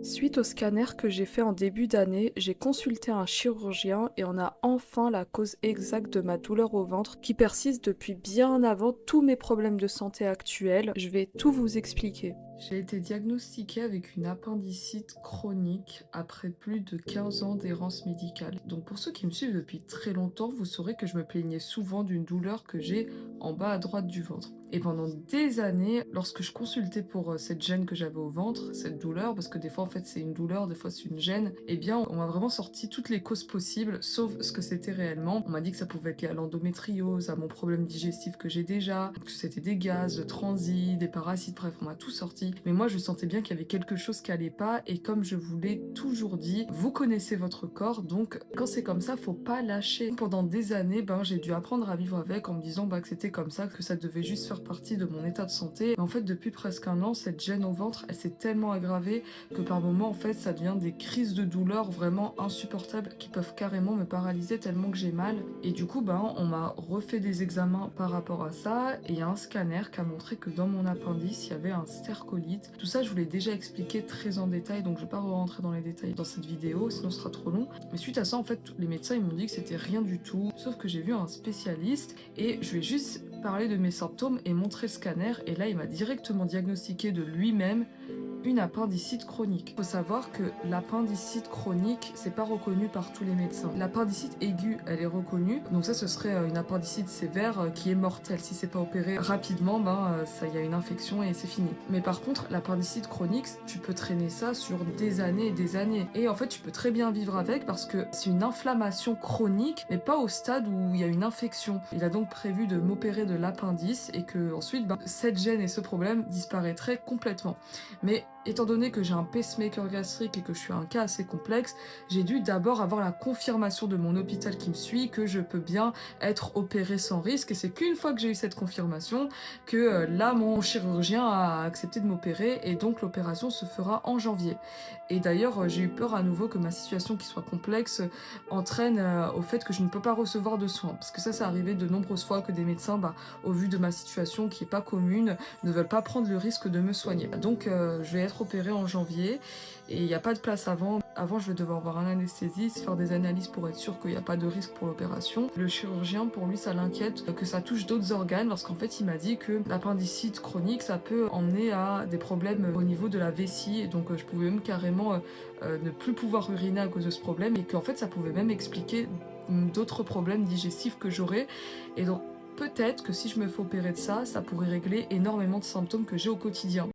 Suite au scanner que j'ai fait en début d'année, j'ai consulté un chirurgien et on a enfin la cause exacte de ma douleur au ventre qui persiste depuis bien avant tous mes problèmes de santé actuels. Je vais tout vous expliquer. J'ai été diagnostiquée avec une appendicite chronique après plus de 15 ans d'errance médicale. Donc pour ceux qui me suivent depuis très longtemps, vous saurez que je me plaignais souvent d'une douleur que j'ai en bas à droite du ventre. Et pendant des années, lorsque je consultais pour cette gêne que j'avais au ventre, cette douleur, parce que des fois en fait c'est une douleur, des fois c'est une gêne, eh bien on m'a vraiment sorti toutes les causes possibles, sauf ce que c'était réellement. On m'a dit que ça pouvait être lié à l'endométriose, à mon problème digestif que j'ai déjà, que c'était des gaz, de transit, des parasites, bref, on m'a tout sorti. Mais moi je sentais bien qu'il y avait quelque chose qui allait pas, et comme je vous l'ai toujours dit, vous connaissez votre corps, donc quand c'est comme ça, faut pas lâcher. Pendant des années, j'ai dû apprendre à vivre avec en me disant que c'était comme ça, que ça devait juste faire partie de mon état de santé. Mais en fait, depuis presque un an, cette gêne au ventre, elle s'est tellement aggravée que par moments, en fait, ça devient des crises de douleur vraiment insupportables qui peuvent carrément me paralyser tellement que j'ai mal. Et du coup, on m'a refait des examens par rapport à ça et il y a un scanner qui a montré que dans mon appendice, il y avait un stercolite. Tout ça, je vous l'ai déjà expliqué très en détail, donc je vais pas rentrer dans les détails dans cette vidéo, sinon ce sera trop long. Mais suite à ça, en fait, les médecins, ils m'ont dit que c'était rien du tout, sauf que j'ai vu un spécialiste et je vais juste parler de mes symptômes et montrer le scanner, et là, il m'a directement diagnostiqué de lui-même une appendicite chronique. Il faut savoir que l'appendicite chronique, c'est pas reconnu par tous les médecins. L'appendicite aiguë, elle est reconnue. Donc ça, ce serait une appendicite sévère qui est mortelle. Si c'est pas opéré rapidement, ça y a une infection et c'est fini. Mais par contre, l'appendicite chronique, tu peux traîner ça sur des années et des années. Et en fait, tu peux très bien vivre avec parce que c'est une inflammation chronique, mais pas au stade où il y a une infection. Il a donc prévu de m'opérer de l'appendice et que ensuite, cette gêne et ce problème disparaîtraient complètement. Mais étant donné que j'ai un pacemaker gastrique et que je suis un cas assez complexe, j'ai dû d'abord avoir la confirmation de mon hôpital qui me suit que je peux bien être opérée sans risque. Et c'est qu'une fois que j'ai eu cette confirmation que là, mon chirurgien a accepté de m'opérer et donc l'opération se fera en janvier. Et d'ailleurs, j'ai eu peur à nouveau que ma situation qui soit complexe entraîne au fait que je ne peux pas recevoir de soins. Parce que ça arrivé de nombreuses fois que des médecins, au vu de ma situation qui est pas commune, ne veulent pas prendre le risque de me soigner. Donc je vais être opérée en janvier et il n'y a pas de place avant. Avant, je vais devoir voir un anesthésiste, faire des analyses pour être sûr qu'il n'y a pas de risque pour l'opération. Le chirurgien, pour lui, ça l'inquiète que ça touche d'autres organes parce qu'en fait, il m'a dit que l'appendicite chronique, ça peut emmener à des problèmes au niveau de la vessie. Et donc, je pouvais même carrément ne plus pouvoir uriner à cause de ce problème et qu'en fait, ça pouvait même expliquer d'autres problèmes digestifs que j'aurais. Et donc, peut-être que si je me fais opérer de ça, ça pourrait régler énormément de symptômes que j'ai au quotidien.